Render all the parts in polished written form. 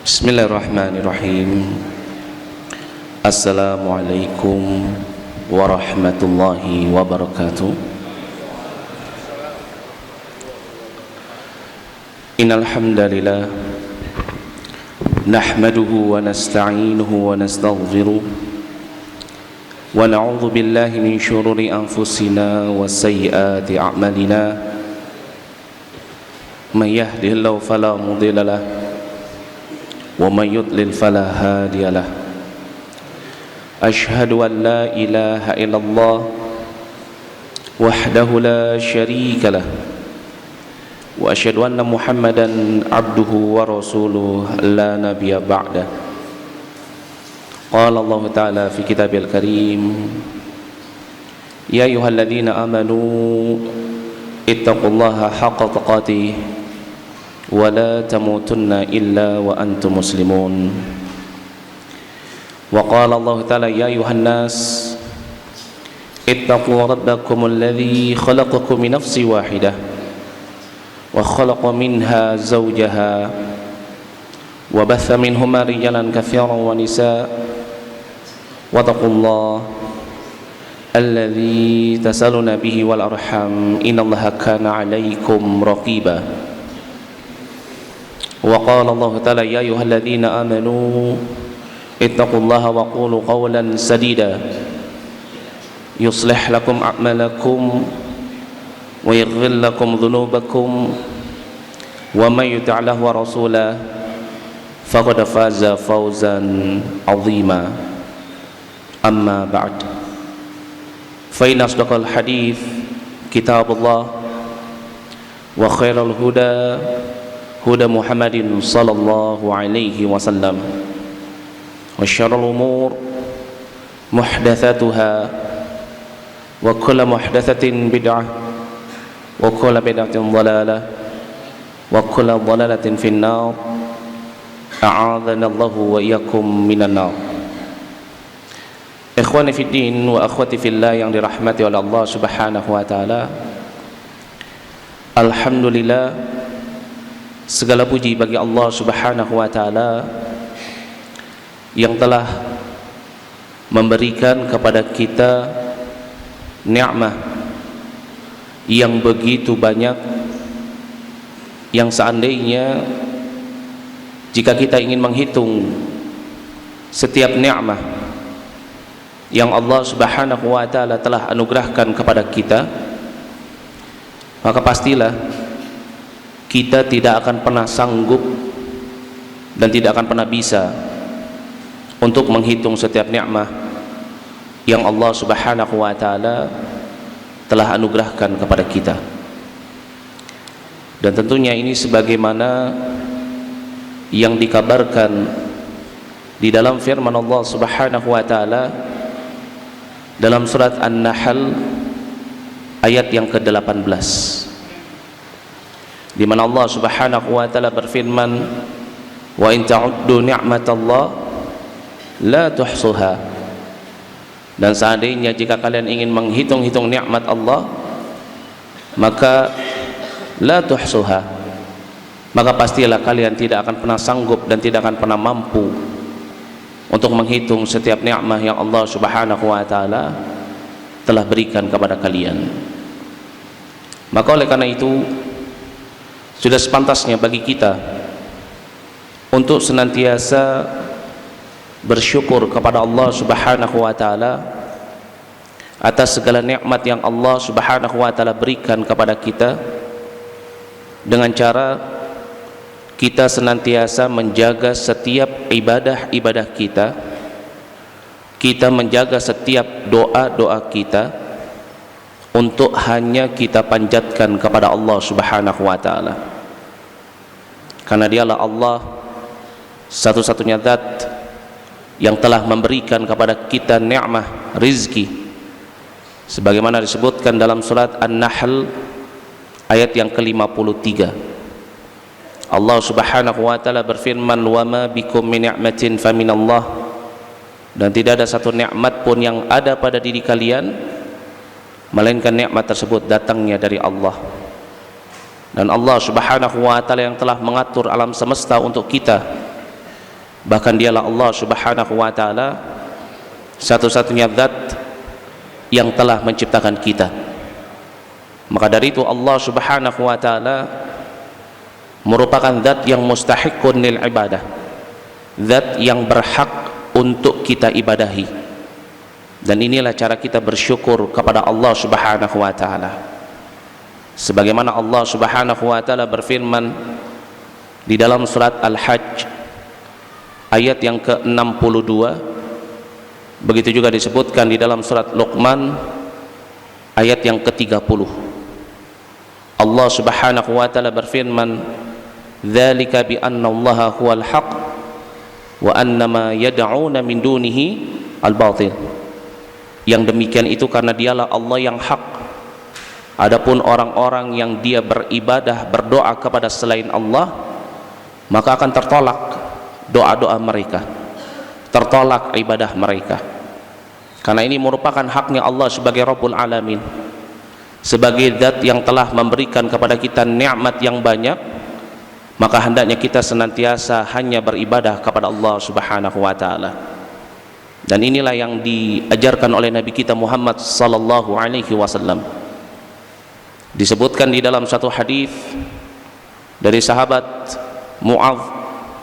Bismillahirrahmanirrahim. Assalamualaikum warahmatullahi wabarakatuh. Innal hamdalillah nahmaduhu wa nasta'inuhu wa nastaghfiruh wa na'udzu billahi min shururi anfusina wa sayyiati a'malina. May yahdihillahu fala mudilla lahu wa may yudlil fala hadiya lahu. Asyhadu an la ilaha illallah wahdahu la syarika lah wa asyhadu anna Muhammadan abduhu wa rasuluh la nabiyya ba'dah. Qala Allah ta'ala fi kitabil karim, ya ayyuhalladzina amanu ittaqullaha haqqa tuqatih wa la tamutunna illa wa antum muslimun. Wa qala Allah ta'ala, ya ayuhan nas ittaqu rabbakum alladhi khalaqakum min nafsin wahidah wa khalaqa minha zawjaha wa batha minhuma rijalan katsiran wa nisaa wattaqullaha alladhi tasaluna bihi wal arham innallaha kana 'alaykum raqiba. Wa qala Allah ta'ala, ya ayyuhalladzina amanu ittaqullaha wa qulu qawlan sadida yuslih lakum a'malakum wa yaghfir lakum dhunubakum wa may yuti' Allaha wa rasulahu faqad faza fawzan 'azima. Amma ba'd, fa inna asdaqal hadits kitabullah wa khairal huda huda Muhammadin sallallahu alaihi wasallam wa syarrul umur muhdatsatuha wa kullu muhdatsatin bid'ah wa kullu bid'atin dhalalah wa kullu dhalalatin finnar. A'adzana Allahu wa iyyakum minan nar. Ikhwani fid din wa akhwati fillah yang dirahmati oleh Allah Subhanahu wa taala. Alhamdulillah, segala puji bagi Allah Subhanahu wa taala yang telah memberikan kepada kita nikmat yang begitu banyak, yang seandainya jika kita ingin menghitung setiap nikmat yang Allah Subhanahu wa taala telah anugerahkan kepada kita, maka pastilah kita tidak akan pernah sanggup dan tidak akan pernah bisa untuk menghitung setiap nikmat yang Allah Subhanahu wa taala telah anugerahkan kepada kita. Dan tentunya ini sebagaimana yang dikabarkan di dalam firman Allah Subhanahu wa taala dalam surat An-Nahl ayat yang ke-18, di mana Allah Subhanahu wa taala berfirman, wa in ta'uddu ni'matallah la tuhsuha. Dan seandainya jika kalian ingin menghitung-hitung nikmat Allah, maka la tuhsuha, maka pastilah kalian tidak akan pernah sanggup dan tidak akan pernah mampu untuk menghitung setiap nikmat yang Allah Subhanahu wa taala telah berikan kepada kalian. Maka oleh karena itu sudah sepantasnya bagi kita untuk senantiasa bersyukur kepada Allah Subhanahu wa taala atas segala nikmat yang Allah Subhanahu wa taala berikan kepada kita, dengan cara kita senantiasa menjaga setiap ibadah-ibadah kita, kita menjaga setiap doa-doa kita untuk hanya kita panjatkan kepada Allah Subhanahu wa taala. Karena dialah Allah satu-satunya zat yang telah memberikan kepada kita nikmat rizki, sebagaimana disebutkan dalam surat An-Nahl ayat yang ke-53. Allah Subhanahu wa taala berfirman, wa ma bikum min ni'matin faminallah, dan tidak ada satu nikmat pun yang ada pada diri kalian melainkan nikmat tersebut datangnya dari Allah. Dan Allah Subhanahu wa taala yang telah mengatur alam semesta untuk kita bahkan dialah Allah Subhanahu wa taala satu-satunya zat yang telah menciptakan kita. Maka dari itu Allah Subhanahu wa taala merupakan zat yang mustahiqun lil ibadah, zat yang berhak untuk kita ibadahi. Dan inilah cara kita bersyukur kepada Allah Subhanahu wa taala. Sebagaimana Allah Subhanahu wa taala berfirman di dalam surat Al-Hajj ayat yang ke-62, begitu juga disebutkan di dalam surat Luqman ayat yang ke-30. Allah Subhanahu wa taala berfirman, "Dzalika bi anna Allaha huwal haq wa anna ma yad'una min dunihi al-batil." Yang demikian itu karena dialah Allah yang hak. Adapun orang-orang yang dia beribadah, berdoa kepada selain Allah, maka akan tertolak doa-doa mereka, tertolak ibadah mereka. Karena ini merupakan haknya Allah sebagai Rabbul Alamin, sebagai zat yang telah memberikan kepada kita nikmat yang banyak. Maka hendaknya kita senantiasa hanya beribadah kepada Allah Subhanahu wa taala. Dan inilah yang diajarkan oleh Nabi kita Muhammad sallallahu alaihi wasallam. Disebutkan di dalam satu hadis dari sahabat Mu'adz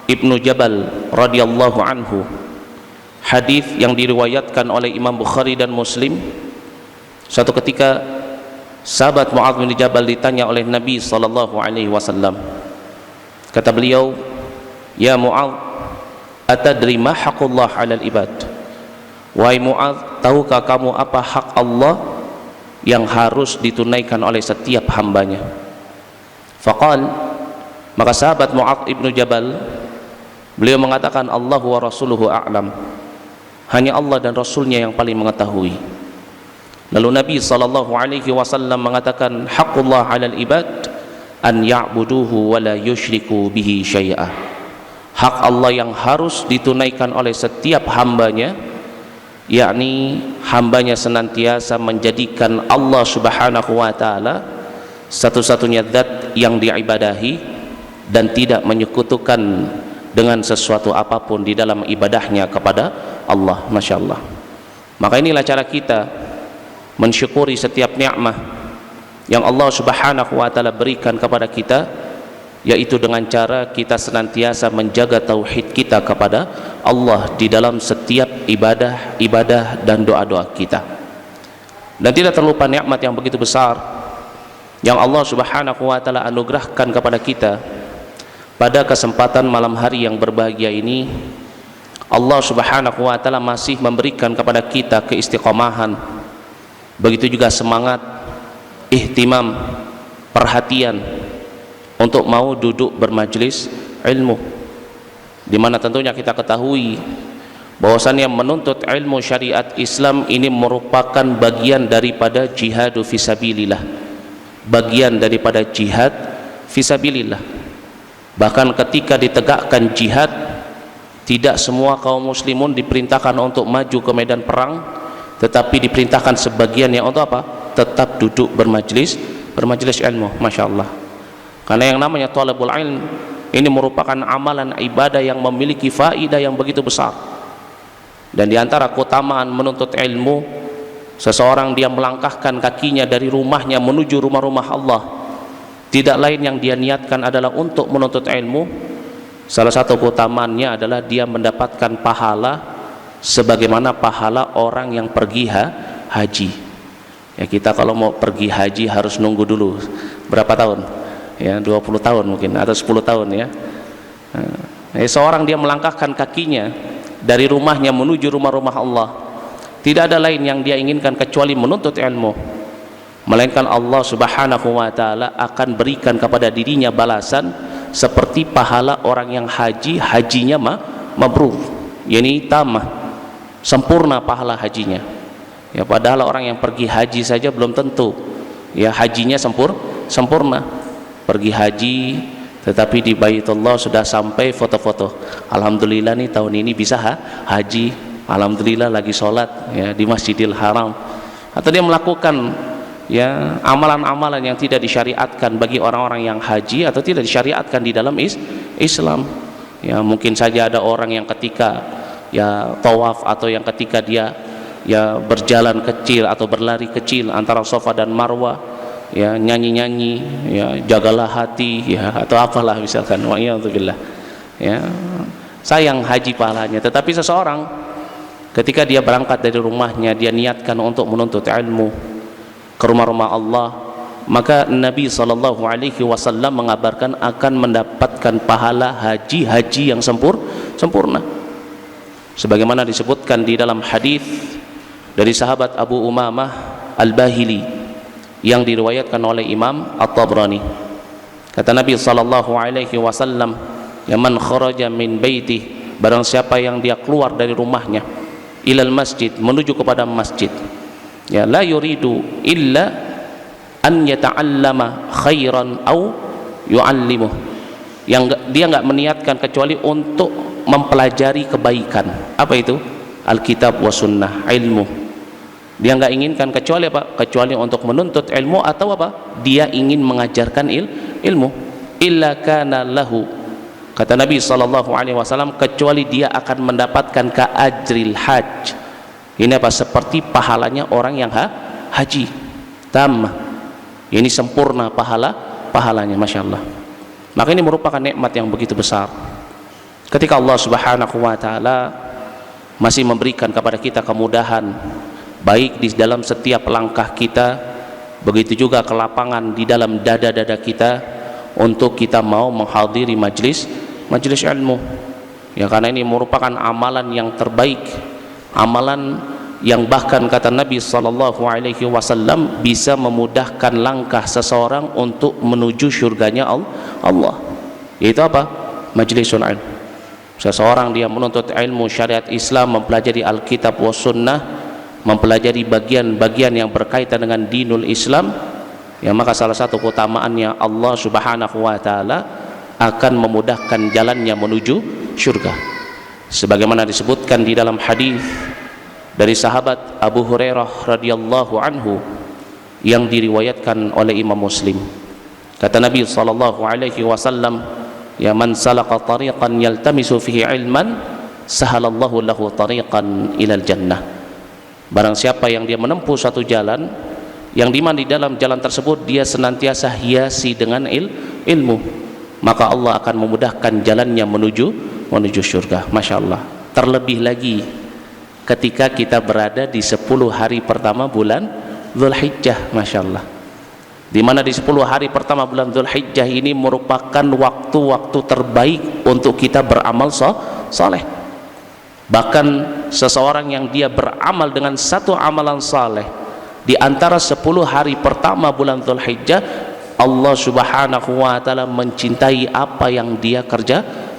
ibnu Jabal radhiyallahu anhu, hadis yang diriwayatkan oleh Imam Bukhari dan Muslim. Suatu ketika sahabat Mu'adz bin Jabal ditanya oleh Nabi sallallahu alaihi wasallam. Kata beliau, "Ya Mu'adz, atadri ma haqqullah 'alal ibad?" Wahai Mu'adz, tahukah kamu apa hak Allah yang harus ditunaikan oleh setiap hambanya? Faqal, maka sahabat Mu'adz ibnu Jabal, beliau mengatakan, Allah wa rasuluhu a'lam, hanya Allah dan Rasulnya yang paling mengetahui. Lalu Nabi SAW mengatakan, haqqullah 'alal ibad an ya'buduhu wa la yusyriku bihi syai'a. Hak Allah yang harus ditunaikan oleh setiap hambanya, yakni hambanya senantiasa menjadikan Allah Subhanahu wa taala satu-satunya zat yang diibadahi dan tidak menyekutukan dengan sesuatu apapun di dalam ibadahnya kepada Allah. Masya Allah. Maka inilah cara kita mensyukuri setiap nikmat yang Allah Subhanahu wa taala berikan kepada kita, yaitu dengan cara kita senantiasa menjaga tauhid kita kepada Allah di dalam setiap ibadah dan doa-doa kita. Dan tidak terlupa nikmat yang begitu besar yang Allah Subhanahu wa taala anugerahkan kepada kita pada kesempatan malam hari yang berbahagia ini. Allah Subhanahu wa taala masih memberikan kepada kita keistiqomahan, begitu juga semangat, ihtimam, perhatian untuk mau duduk bermajlis ilmu, di mana tentunya kita ketahui bahwasannya menuntut ilmu syariat Islam ini merupakan bagian daripada jihadu fisabilillah, bagian daripada jihad fisabilillah. Bahkan ketika ditegakkan jihad, tidak semua kaum muslimun diperintahkan untuk maju ke medan perang, tetapi diperintahkan sebagiannya untuk apa? Tetap duduk bermajlis ilmu. Masya Allah. Karena yang namanya thalabul ilm ini merupakan amalan ibadah yang memiliki faidah yang begitu besar. Dan diantara keutamaan menuntut ilmu, seseorang dia melangkahkan kakinya dari rumahnya menuju rumah-rumah Allah, tidak lain yang dia niatkan adalah untuk menuntut ilmu. Salah satu keutamaannya adalah dia mendapatkan pahala sebagaimana pahala orang yang pergi haji. Ya, kita kalau mau pergi haji harus nunggu dulu berapa tahun? Ya, 20 tahun mungkin atau 10 tahun ya. Seorang dia melangkahkan kakinya dari rumahnya menuju rumah-rumah Allah, tidak ada lain yang dia inginkan kecuali menuntut ilmu, melainkan Allah Subhanahu wa taala akan berikan kepada dirinya balasan seperti pahala orang yang hajinya mabrur, yakni tamah, sempurna pahala hajinya. Ya, padahal orang yang pergi haji saja belum tentu ya hajinya sempurna. Pergi haji tetapi di Baitullah sudah sampai foto-foto, alhamdulillah nih tahun ini bisa haji, alhamdulillah lagi sholat ya di Masjidil Haram. Atau dia melakukan ya amalan-amalan yang tidak disyariatkan bagi orang-orang yang haji atau tidak disyariatkan di dalam Islam. Ya, mungkin saja ada orang yang ketika ya tawaf atau yang ketika dia ya berjalan kecil atau berlari kecil antara Safa dan Marwah, ya nyanyi-nyanyi, ya jagalah hati, ya atau apalah misalkan, wa'iyadzubillah, ya sayang haji pahalanya. Tetapi seseorang ketika dia berangkat dari rumahnya, dia niatkan untuk menuntut ilmu ke rumah-rumah Allah, maka Nabi SAW mengabarkan akan mendapatkan pahala haji yang sempurna, sebagaimana disebutkan di dalam hadis dari sahabat Abu Umamah Al-Bahili yang diriwayatkan oleh Imam At-Tabrani. Kata Nabi SAW, ya man kharaja min baitih, barang siapa yang dia keluar dari rumahnya, ilal masjid, menuju kepada masjid, ya la yuridu illa an yata'allama khairan au yu'allimuh, yang dia enggak meniatkan kecuali untuk mempelajari kebaikan. Apa itu? Alkitab wa sunnah, ilmu. Dia enggak inginkan kecuali apa? Kecuali untuk menuntut ilmu, atau apa? Dia ingin mengajarkan ilmu. Illa kana lahu, kata Nabi SAW, kecuali dia akan mendapatkan ka'ajril hajj. Ini apa? Seperti pahalanya orang yang haji tammah. Ini sempurna pahalanya, Masya Allah. Maka ini merupakan nikmat yang begitu besar ketika Allah Subhanahu wa ta'ala masih memberikan kepada kita kemudahan, baik di dalam setiap langkah kita, begitu juga kelapangan di dalam dada-dada kita untuk kita mau menghadiri majlis ilmu, ya, karena ini merupakan amalan yang terbaik, amalan yang bahkan kata Nabi SAW bisa memudahkan langkah seseorang untuk menuju surganya Allah, yaitu apa? Majlisul ilmu. Seseorang dia menuntut ilmu syariat Islam, mempelajari Alkitab wa sunnah, mempelajari bagian-bagian yang berkaitan dengan dinul Islam, ya, maka salah satu keutamaannya Allah Subhanahu wa ta'ala akan memudahkan jalannya menuju surga, sebagaimana disebutkan di dalam hadis dari sahabat Abu Hurairah radhiyallahu anhu yang diriwayatkan oleh Imam Muslim. Kata Nabi SAW, ya man salaka tariqan yaltamisu fihi ilman sahalallahu lahu tariqan ilal jannah. Barang siapa yang dia menempuh suatu jalan yang dimana di dalam jalan tersebut dia senantiasa hiasi dengan ilmu, maka Allah akan memudahkan jalannya menuju surga. Masya Allah. Terlebih lagi ketika kita berada di 10 hari pertama bulan Dzulhijjah, Masya Allah, di mana di 10 hari pertama bulan Dzulhijjah ini merupakan waktu-waktu terbaik untuk kita beramal saleh. Bahkan seseorang yang dia beramal dengan satu amalan saleh di antara 10 hari pertama bulan Dzulhijjah, Allah Subhanahu wa ta'ala mencintai apa yang dia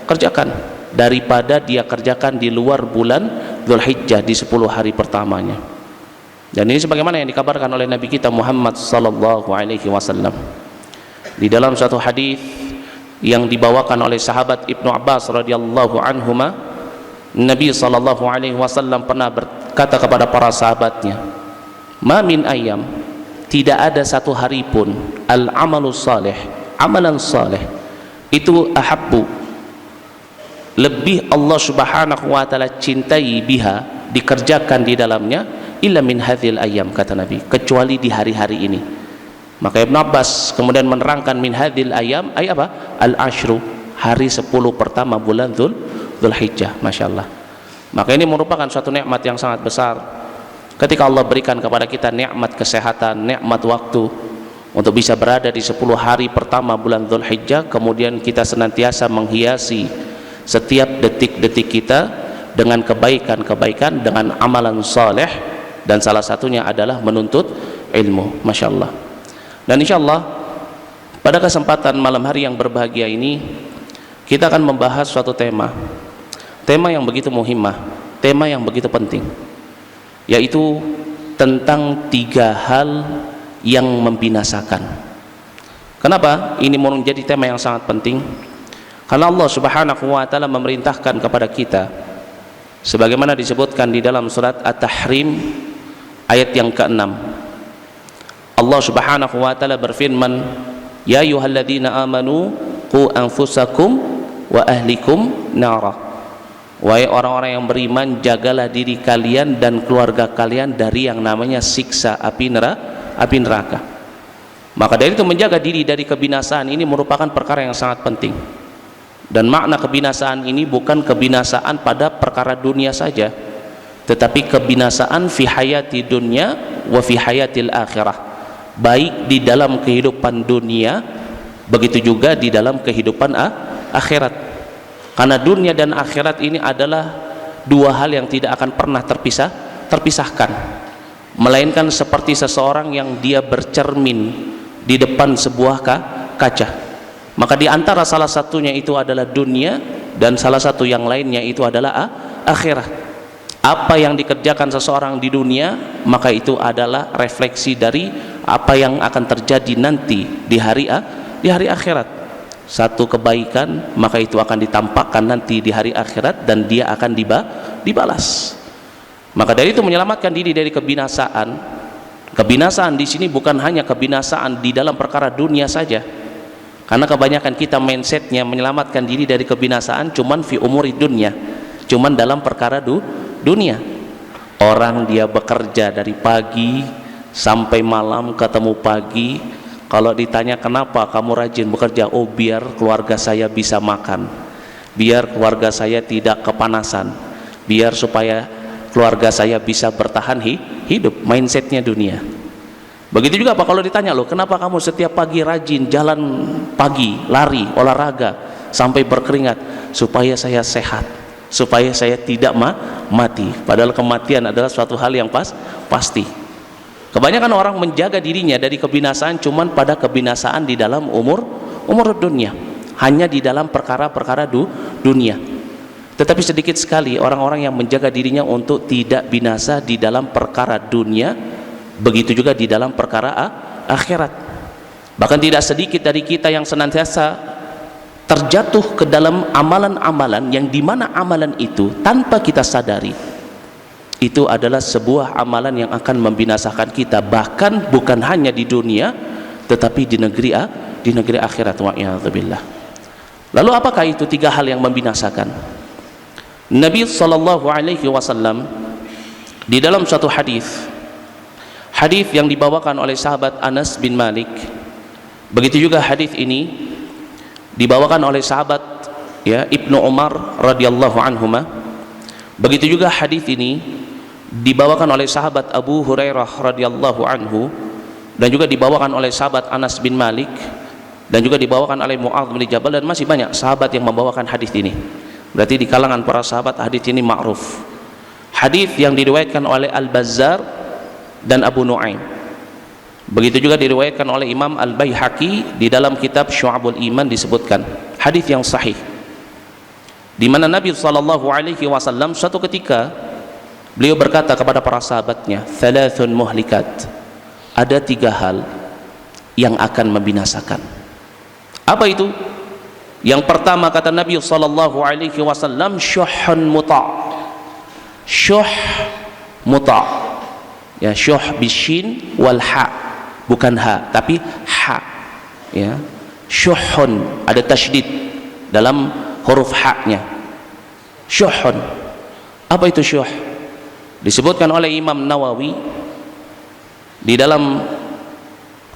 kerjakan daripada dia kerjakan di luar bulan Dzulhijjah di 10 hari pertamanya. Dan ini sebagaimana yang dikabarkan oleh Nabi kita Muhammad sallallahu alaihi wasallam di dalam satu hadis yang dibawakan oleh sahabat Ibnu Abbas radhiyallahu anhuma. Nabi sallallahu alaihi wasallam pernah berkata kepada para sahabatnya, "Ma min ayyam, tidak ada satu hari pun, al-amalus salih, amalan saleh itu ahabbu, lebih Allah Subhanahu wa ta'ala cintai biha, dikerjakan di dalamnya, illa min hadhil ayyam," kata Nabi, kecuali di hari-hari ini. Maka Ibn Abbas kemudian menerangkan min hadhil ayyam ay apa? Al-ashru, hari 10 pertama bulan Dzulhijjah. Masya Allah. Maka ini merupakan suatu nikmat yang sangat besar ketika Allah berikan kepada kita nikmat kesehatan, nikmat waktu untuk bisa berada di 10 hari pertama bulan Dzulhijjah, kemudian kita senantiasa menghiasi setiap detik-detik kita dengan kebaikan-kebaikan, dengan amalan saleh, dan salah satunya adalah menuntut ilmu. Masya Allah. Dan insya Allah pada kesempatan malam hari yang berbahagia ini kita akan membahas suatu tema yang begitu muhimmah, tema yang begitu penting, yaitu tentang 3 hal yang membinasakan. Kenapa ini menjadi tema yang sangat penting? Karena Allah Subhanahu wa ta'ala memerintahkan kepada kita sebagaimana disebutkan di dalam surat At-Tahrim ayat yang ke-6. Allah Subhanahu wa ta'ala berfirman, "Ya ayyuhalladzina amanu qu anfusakum wa ahlikum nara. Wahai orang-orang yang beriman, jagalah diri kalian dan keluarga kalian dari yang namanya siksa api neraka. Maka dari itu menjaga diri dari kebinasaan ini merupakan perkara yang sangat penting. Dan makna kebinasaan ini bukan kebinasaan pada perkara dunia saja, tetapi kebinasaan fi hayati dunya wa fi hayatil akhirah, baik di dalam kehidupan dunia, begitu juga di dalam kehidupan akhirat. Karena dunia dan akhirat ini adalah dua hal yang tidak akan pernah terpisahkan, melainkan seperti seseorang yang dia bercermin di depan sebuah kaca. Maka di antara salah satunya itu adalah dunia, dan salah satu yang lainnya itu adalah akhirat. Apa yang dikerjakan seseorang di dunia, maka itu adalah refleksi dari apa yang akan terjadi nanti di hari akhirat. Satu kebaikan, maka itu akan ditampakkan nanti di hari akhirat dan dia akan dibalas. Maka dari itu menyelamatkan diri dari kebinasaan. Kebinasaan di sini bukan hanya kebinasaan di dalam perkara dunia saja. Karena kebanyakan kita mindsetnya menyelamatkan diri dari kebinasaan cuman fi umuri dunia, cuman dalam perkara dunia. Orang dia bekerja dari pagi sampai malam, ketemu pagi. Kalau ditanya kenapa kamu rajin bekerja, oh biar keluarga saya bisa makan, biar keluarga saya tidak kepanasan, biar supaya keluarga saya bisa bertahan hidup. Mindsetnya dunia. Begitu juga Pak, kalau ditanya loh, kenapa kamu setiap pagi rajin jalan pagi, lari, olahraga sampai berkeringat? Supaya saya sehat, supaya saya tidak mati. Padahal kematian adalah suatu hal yang pasti. Kebanyakan orang menjaga dirinya dari kebinasaan cuman pada kebinasaan di dalam umur dunia, hanya di dalam perkara-perkara dunia. Tetapi sedikit sekali orang-orang yang menjaga dirinya untuk tidak binasa di dalam perkara dunia, begitu juga di dalam perkara akhirat. Bahkan tidak sedikit dari kita yang senantiasa terjatuh ke dalam amalan-amalan yang dimana amalan itu tanpa kita sadari itu adalah sebuah amalan yang akan membinasakan kita, bahkan bukan hanya di dunia tetapi di negeri akhirat. Wa'iyadzubillah. Lalu apakah itu tiga hal yang membinasakan? Nabi SAW di dalam suatu hadis yang dibawakan oleh sahabat Anas bin Malik, begitu juga hadis ini dibawakan oleh sahabat Ibnu Umar radhiyallahu anhuma, begitu juga hadis ini dibawakan oleh sahabat Abu Hurairah radhiyallahu anhu, dan juga dibawakan oleh sahabat Anas bin Malik, dan juga dibawakan oleh Mu'adz bin Jabal, dan masih banyak sahabat yang membawakan hadis ini. Berarti di kalangan para sahabat hadis ini ma'ruf. Hadis yang diriwayatkan oleh Al-Bazzar dan Abu Nu'aim, begitu juga diriwayatkan oleh Imam Al-Baihaqi di dalam kitab Syu'abul Iman, disebutkan hadis yang sahih di mana Nabi SAW suatu ketika beliau berkata kepada para sahabatnya, thalathun muhlikat, ada tiga hal yang akan membinasakan. Apa itu? Yang pertama kata Nabi SAW, syuhun muta'. Syuh muta', ya, syuh bishin wal ha, bukan ha tapi ha, ya. Syuhun ada tasydid dalam huruf ha-nya. Syuhun. Apa itu syuh? Disebutkan oleh Imam Nawawi di dalam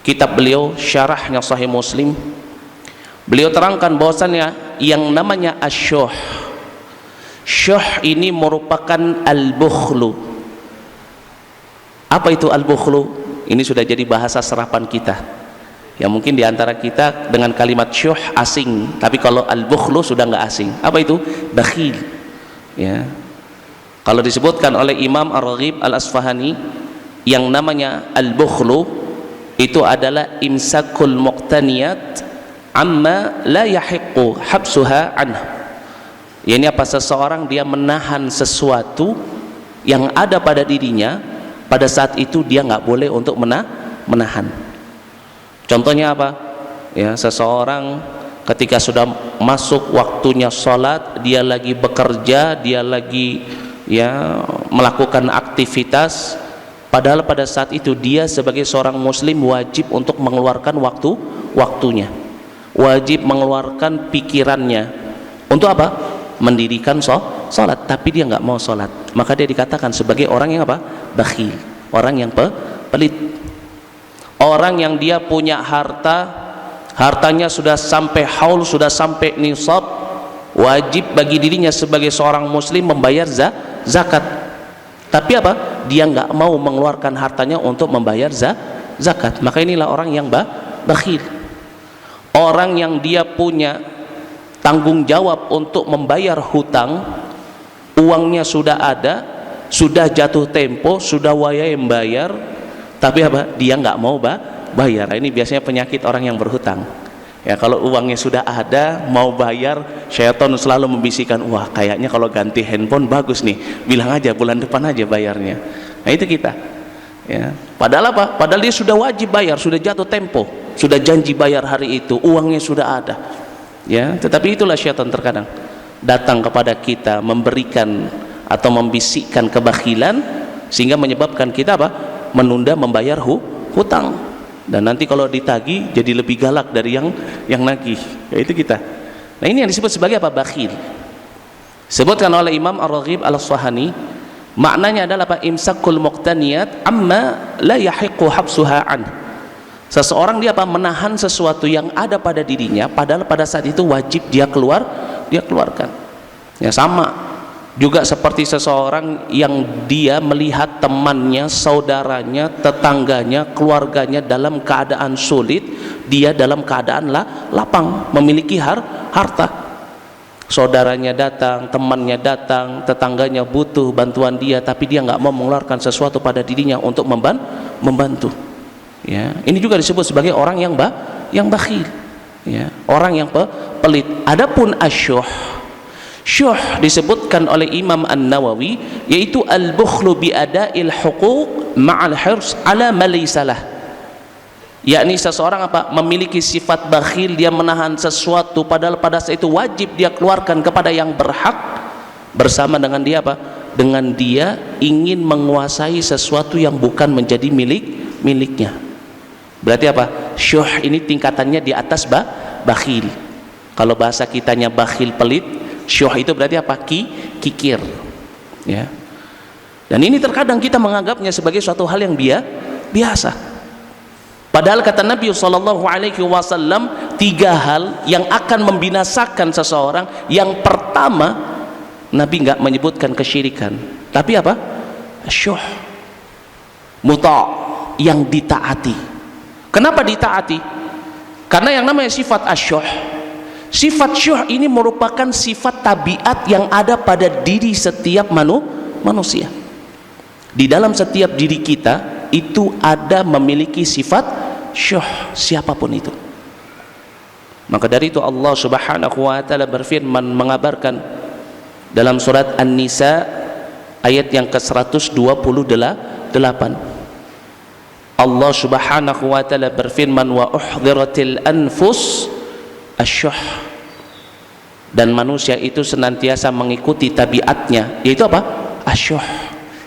kitab beliau Syarahnya Sahih Muslim. Beliau terangkan bahwasannya yang namanya asyuh, syuh ini merupakan al-bukhlu. Apa itu al-bukhlu? Ini sudah jadi bahasa serapan kita. Ya mungkin diantara kita dengan kalimat syuh asing, tapi kalau al-bukhlu sudah nggak asing. Apa itu? Bakhil. Ya. Kalau disebutkan oleh Imam Ar-Raghib Al-Asfahani, yang namanya al-bukhlu itu adalah imsakul muqtaniyat amma la yahiqqu habsuha anhu. Ini apa? Seseorang dia menahan sesuatu yang ada pada dirinya, pada saat itu dia nggak boleh untuk menahan. Contohnya apa? Ya, seseorang ketika sudah masuk waktunya sholat, dia lagi bekerja, dia lagi melakukan aktivitas, padahal pada saat itu dia sebagai seorang muslim wajib untuk mengeluarkan waktunya, wajib mengeluarkan pikirannya, Untuk apa? Mendirikan sholat, tapi dia nggak mau sholat, maka dia dikatakan sebagai orang yang apa? Bakhil, orang yang pelit. Orang yang dia punya hartanya sudah sampai haul, sudah sampai nisab, wajib bagi dirinya sebagai seorang muslim membayar zakat, tapi apa? Dia nggak mau mengeluarkan hartanya untuk membayar zakat, maka inilah orang yang bakhil. Orang yang dia punya tanggung jawab untuk membayar hutang, uangnya sudah ada, sudah jatuh tempo, sudah wayai membayar, tapi apa? Dia nggak mau bayar. Ini biasanya penyakit orang yang berhutang. Ya, kalau uangnya sudah ada, mau bayar, syaitan selalu membisikkan, wah kayaknya kalau ganti handphone bagus nih, bilang aja bulan depan aja bayarnya. Nah itu kita. Ya. Padahal apa? Padahal dia sudah wajib bayar, sudah jatuh tempo, sudah janji bayar hari itu, uangnya sudah ada. Ya, tetapi itulah syaitan terkadang datang kepada kita memberikan atau membisikkan kebakhilan sehingga menyebabkan kita apa? Menunda membayar hutang, dan nanti kalau ditagih jadi lebih galak dari yang nagih. Ya, itu kita. Nah, ini yang disebut sebagai apa? Bakhil. Sebutkan oleh Imam Ar-Raghib Al-Asfahani, maknanya adalah apa? Imsakul muqtaniyat amma la yahiqqu habsuha an. Seseorang dia apa? Menahan sesuatu yang ada pada dirinya, padahal pada saat itu wajib dia keluarkan. Ya, sama juga seperti seseorang yang dia melihat temannya, saudaranya, tetangganya, keluarganya dalam keadaan sulit, dia dalam keadaan lapang, memiliki harta. Saudaranya datang, temannya datang, tetangganya butuh bantuan dia, tapi dia nggak mau mengeluarkan sesuatu pada dirinya untuk membantu. Ya, ini juga disebut sebagai orang yang bakhil, ya, orang yang pelit. Adapun asyuh, syuh disebutkan oleh Imam An-Nawawi yaitu al-bukhlu bi ada'il huquq ma'al hirs ala ma laysa lah. Yakni seseorang apa? Memiliki sifat bakhil, dia menahan sesuatu padahal pada saat itu wajib dia keluarkan kepada yang berhak, bersama dengan dia apa? Dengan dia ingin menguasai sesuatu yang bukan menjadi miliknya. Berarti apa? Syuh ini tingkatannya di atas bakhil. Kalau bahasa kitanya bakhil pelit, syuh itu berarti apa? Kikir. Ya. Dan ini terkadang kita menganggapnya sebagai suatu hal yang biasa. Padahal kata Nabi SAW 3 hal yang akan membinasakan seseorang. Yang pertama, Nabi nggak menyebutkan kesyirikan, tapi apa? Syuh, muta', yang ditaati. Kenapa ditaati? Karena yang namanya sifat asyuh, sifat syuh ini merupakan sifat tabiat yang ada pada diri setiap manusia. Di dalam setiap diri kita itu ada memiliki sifat syuh, siapapun itu. Maka dari itu Allah Subhanahu wa taala berfirman mengabarkan dalam surat An-Nisa ayat yang ke-128. Allah Subhanahu wa taala berfirman wa uhdhiratil anfus asyuh, dan manusia itu senantiasa mengikuti tabiatnya, yaitu apa? Asyuh,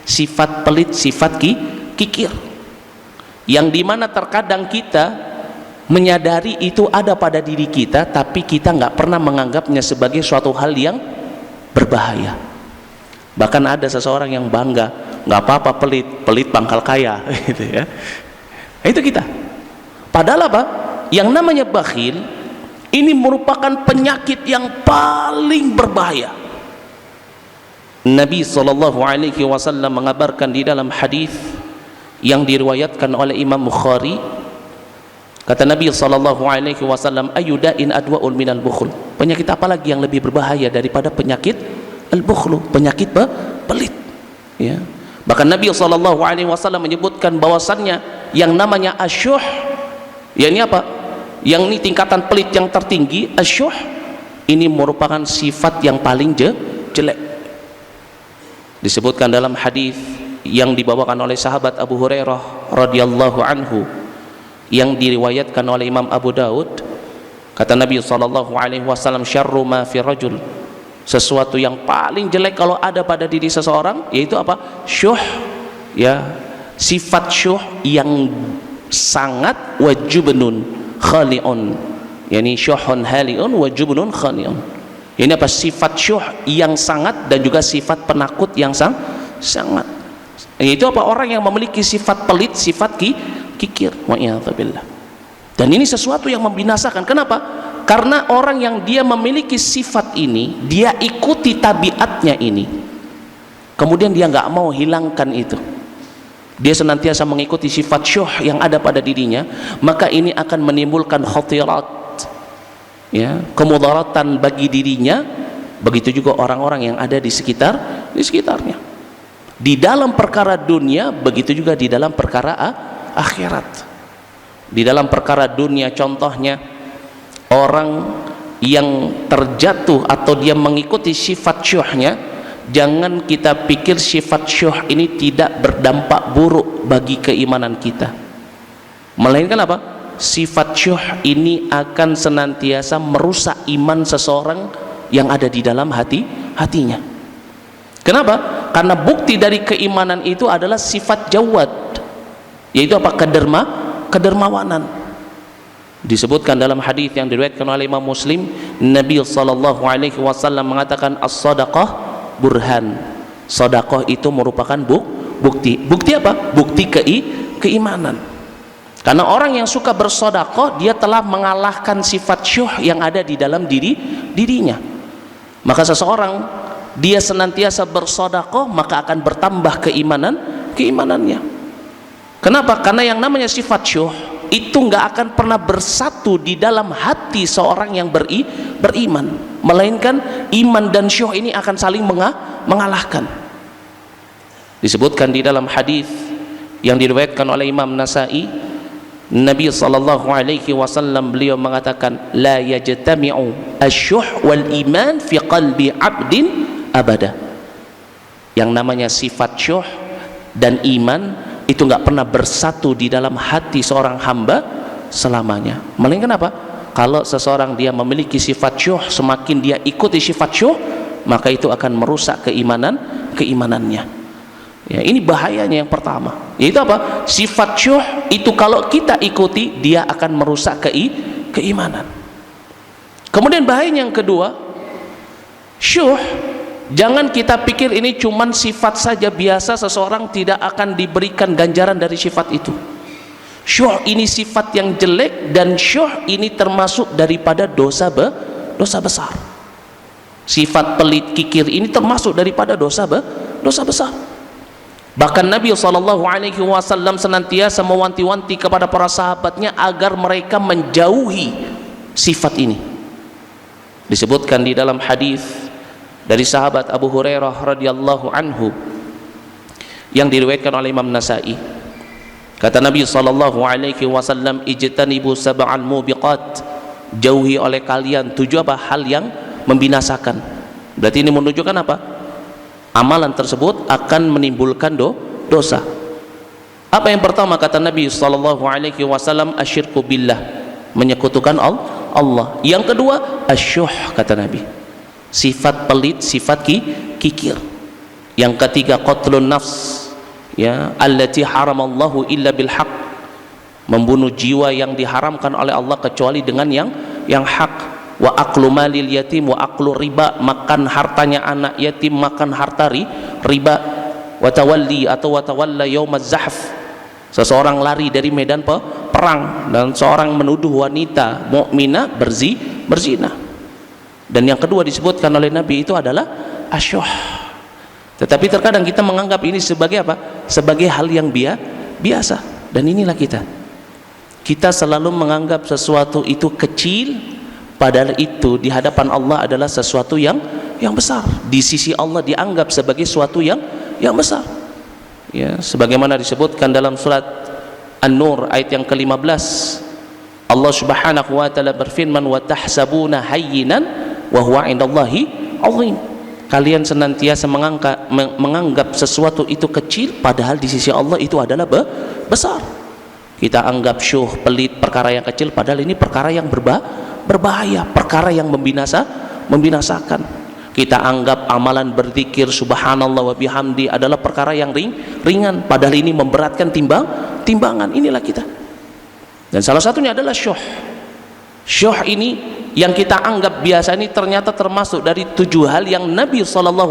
sifat pelit, sifat kikir, yang dimana terkadang kita menyadari itu ada pada diri kita, tapi kita nggak pernah menganggapnya sebagai suatu hal yang berbahaya. Bahkan ada seseorang yang bangga, nggak apa-apa pelit pangkal kaya, gitu ya. Itu kita. Padahal apa? Yang namanya bakhil ini merupakan penyakit yang paling berbahaya. Nabi SAW mengabarkan di dalam hadis yang diriwayatkan oleh Imam Bukhari, kata Nabi SAW, ayudain adwa'ul minal bukhl. Penyakit apa lagi yang lebih berbahaya daripada penyakit al-bukhlu, penyakit pelit, ya. Bahkan Nabi SAW menyebutkan bahwasannya yang namanya asyuh, yakni apa? Yang ini tingkatan pelit yang tertinggi, asyuh ini merupakan sifat yang paling jelek. Disebutkan dalam hadis yang dibawakan oleh sahabat Abu Hurairah radhiyallahu anhu yang diriwayatkan oleh Imam Abu Daud, kata Nabi SAW, syarru ma fi rajul, sesuatu yang paling jelek kalau ada pada diri seseorang yaitu apa? Syuh, ya, sifat syuh yang sangat wajubnun khali'un, yakni syuhun hali'un wajubnun khali'un, Ini apa? Sifat syuh yang sangat dan juga sifat penakut yang sangat. Yaitu apa? Orang yang memiliki sifat pelit, sifat kikir. Wa'iyadzubillah. Dan ini sesuatu yang membinasakan. Kenapa? Karena orang yang dia memiliki sifat ini, dia ikuti tabiatnya ini, kemudian dia nggak mau hilangkan itu, dia senantiasa mengikuti sifat syuh yang ada pada dirinya, maka ini akan menimbulkan khatirat, ya, kemudaratan bagi dirinya. Begitu juga orang-orang yang ada di sekitarnya, di dalam perkara dunia, begitu juga di dalam perkara akhirat. Di dalam perkara dunia, contohnya orang yang terjatuh atau dia mengikuti sifat syuhnya, jangan kita pikir sifat syuh ini tidak berdampak buruk bagi keimanan kita, melainkan apa? Sifat syuh ini akan senantiasa merusak iman seseorang yang ada di dalam hatinya. Kenapa? Karena bukti dari keimanan itu adalah sifat jawad, yaitu apa? Kedermawanan. Disebutkan dalam hadis yang diriwayatkan oleh Imam Muslim, Nabi sallallahu alaihi wasallam mengatakan as-shadaqah burhan. Sedekah itu merupakan bukti. Bukti apa? Bukti keimanan. Karena orang yang suka bersedekah, dia telah mengalahkan sifat syuh yang ada di dalam dirinya. Maka seseorang dia senantiasa bersedekah, maka akan bertambah keimanannya. Kenapa? Karena yang namanya sifat syuh itu nggak akan pernah bersatu di dalam hati seorang yang beriman, melainkan iman dan syuh ini akan saling mengalahkan. Disebutkan di dalam hadis yang diriwayatkan oleh Imam Nasa'i, Nabi sallallahu alaihi wasallam beliau mengatakan, la yajtami'u asy-syuh wal iman fi qalbi 'abdin abada. Yang namanya sifat syuh dan iman itu nggak pernah bersatu di dalam hati seorang hamba selamanya. Melainkan apa? Kalau seseorang dia memiliki sifat syuh, semakin dia ikuti sifat syuh, maka itu akan merusak keimanannya. Ya, ini bahayanya yang pertama. Yaitu apa? Sifat syuh itu kalau kita ikuti, dia akan merusak keimanan. Kemudian bahayanya yang kedua, syuh, jangan kita pikir ini cuman sifat saja biasa, seseorang tidak akan diberikan ganjaran dari sifat itu. Syuh ini sifat yang jelek, dan syuh ini termasuk daripada dosa besar. Sifat pelit kikir ini termasuk daripada dosa besar. Bahkan Nabi SAW senantiasa mewanti-wanti kepada para sahabatnya agar mereka menjauhi sifat ini. Disebutkan di dalam hadis dari sahabat Abu Hurairah radhiyallahu anhu yang diriwayatkan oleh Imam Nasa'i, kata Nabi SAW, ijtanibu sab'al mubiqat, jauhi oleh kalian 7 hal yang membinasakan. Berarti ini menunjukkan apa? Amalan tersebut akan menimbulkan dosa. Apa yang pertama kata Nabi SAW? Asyirku billah, menyekutukan Allah. Yang kedua asyuh, kata Nabi, sifat pelit, sifat kikir. Yang ketiga qatlun nafs, ya, allati haramallahu illa bil haq, membunuh jiwa yang diharamkan oleh Allah kecuali dengan yang hak. Wa aklu malil yatim wa aklu riba, makan hartanya anak yatim, makan harta riba. Wa tawalli atau wa tawalla yaumaz zahf, seseorang lari dari medan perang, dan seorang menuduh wanita mukminah berzina. Dan yang kedua disebutkan oleh Nabi itu adalah asyuh. Tetapi terkadang kita menganggap ini sebagai apa? Sebagai hal yang biasa. Dan inilah kita selalu menganggap sesuatu itu kecil, padahal itu di hadapan Allah adalah sesuatu yang besar. Di sisi Allah dianggap sebagai sesuatu yang besar. Ya, sebagaimana disebutkan dalam surat An-Nur ayat yang ke-15, Allah Subhanahu wa taala berfirman, wa tahsabuna hayyinan wa huwa 'indallahi 'azim. Kalian senantiasa menganggap sesuatu itu kecil, padahal di sisi Allah itu adalah besar. Kita anggap syuh, pelit, perkara yang kecil, padahal ini perkara yang berbahaya, perkara yang membinasakan. Kita anggap amalan berzikir subhanallah wa bihamdi adalah perkara yang ringan, padahal ini memberatkan timbangan. Inilah kita. Dan salah satunya adalah syuh. Syuh ini yang kita anggap biasa ini ternyata termasuk dari 7 hal yang Nabi SAW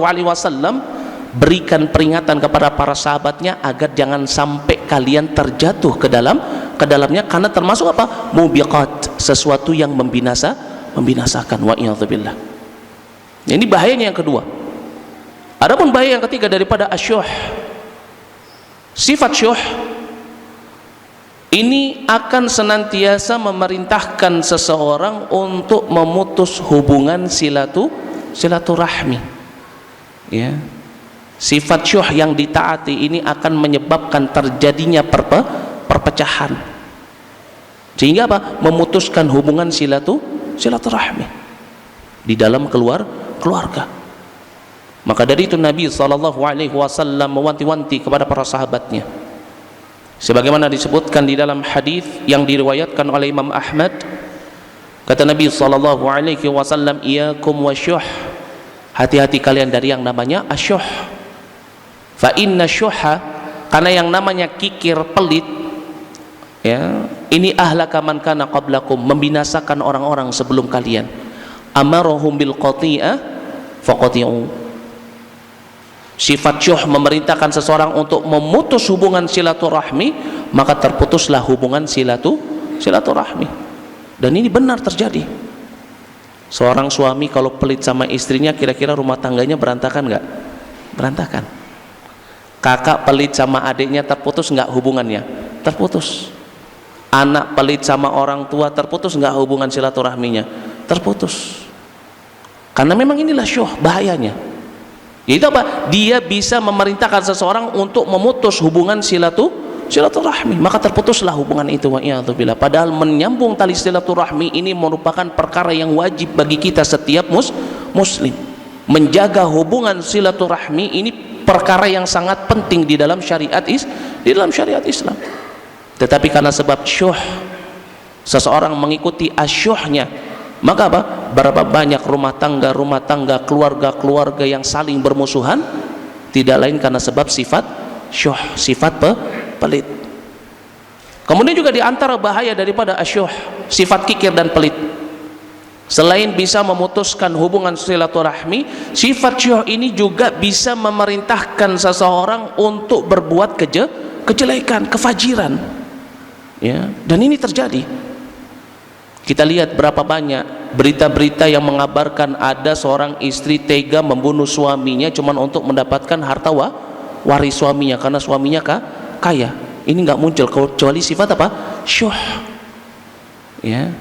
berikan peringatan kepada para sahabatnya agar jangan sampai kalian terjatuh ke dalamnya, karena termasuk apa? Mubiqat, sesuatu yang membinasakan. Wa iyadzubillah. Ini bahayanya yang kedua. Adapun bahaya yang ketiga daripada asyuh, sifat syuh ini akan senantiasa memerintahkan seseorang untuk memutus hubungan silaturahmi. Ya. Sifat syuh yang ditaati ini akan menyebabkan terjadinya perpecahan, sehingga apa? Memutuskan hubungan silaturahmi di dalam keluarga. Maka dari itu Nabi SAW mewanti-wanti kepada para sahabatnya, sebagaimana disebutkan di dalam hadis yang diriwayatkan oleh Imam Ahmad. Kata Nabi SAW, iyakum wasyuh, hati-hati kalian dari yang namanya asyuh. Fa inna syuha, karena yang namanya kikir, pelit, ya, ini ahlaka man kana qablakum, membinasakan orang-orang sebelum kalian. Amarahum bil qati'ah faqati'u. Sifat syuh memerintahkan seseorang untuk memutus hubungan silaturahmi, maka terputuslah hubungan silaturahmi. Dan ini benar terjadi. Seorang suami kalau pelit sama istrinya, kira-kira rumah tangganya berantakan nggak? Berantakan. Kakak pelit sama adiknya, terputus nggak hubungannya? Terputus. Anak pelit sama orang tua, terputus nggak hubungan silaturahminya? Terputus. Karena memang inilah syuh, bahayanya. Yaitu apa? Dia bisa memerintahkan seseorang untuk memutus hubungan silaturahmi, maka terputuslah hubungan itu. Wa iyadzubillah. Padahal menyambung tali silaturahmi ini merupakan perkara yang wajib bagi kita setiap muslim. Menjaga hubungan silaturahmi ini perkara yang sangat penting di dalam syariat Islam. Tetapi karena sebab syuh, seseorang mengikuti asyuhnya, maka apa? Berapa banyak rumah tangga, keluarga yang saling bermusuhan, tidak lain karena sebab sifat syuh, sifat pelit. Kemudian juga di antara bahaya daripada asyuh, sifat kikir dan pelit, selain bisa memutuskan hubungan silaturahmi, sifat syuh ini juga bisa memerintahkan seseorang untuk berbuat kejelekan, kefajiran. Ya, dan ini terjadi. Kita lihat berapa banyak berita-berita yang mengabarkan ada seorang istri tega membunuh suaminya cuma untuk mendapatkan harta waris suaminya, karena suaminya kaya. Ini nggak muncul kecuali sifat apa? Syuh. Ya.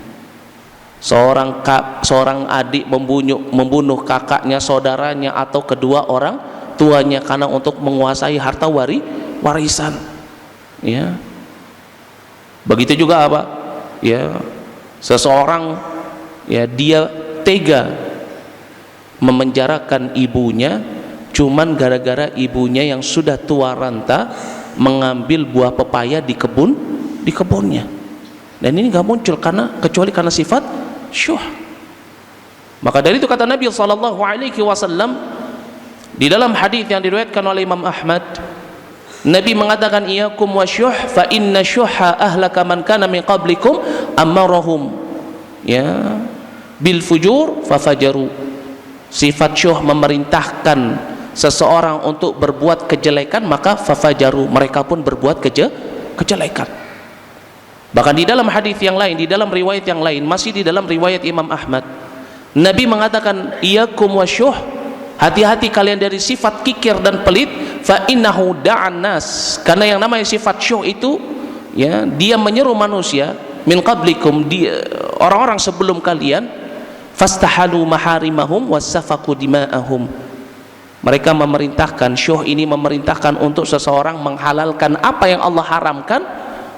Seorang adik membunuh kakaknya, saudaranya, atau kedua orang tuanya karena untuk menguasai harta warisan. Ya. Begitu juga apa? Ya, seseorang, ya, dia tega memenjarakan ibunya cuman gara-gara ibunya yang sudah tua renta mengambil buah pepaya di kebunnya. Dan ini nggak muncul kecuali karena sifat syuh. Maka dari itu kata Nabi SAW di dalam hadis yang diriwayatkan oleh Imam Ahmad, Nabi mengatakan, iyakum wasyuh fa inna syuha ahlaka man kana min qablikum amarahum, ya, bil fujur fa fajaru. Sifat syuh memerintahkan seseorang untuk berbuat kejelekan, maka fa fajaru, mereka pun berbuat kejelekan. Bahkan di dalam hadis yang lain, di dalam riwayat yang lain, masih di dalam riwayat Imam Ahmad, Nabi mengatakan, iyakum wasyuh, hati-hati kalian dari sifat kikir dan pelit, fa innahu da'an nas, karena yang namanya sifat syuh itu, ya, dia menyeru manusia min qablikum, dia orang-orang sebelum kalian, fastahalu maharimahum wasafaku dima'ahum. Mereka memerintahkan, syuh ini memerintahkan untuk seseorang menghalalkan apa yang Allah haramkan,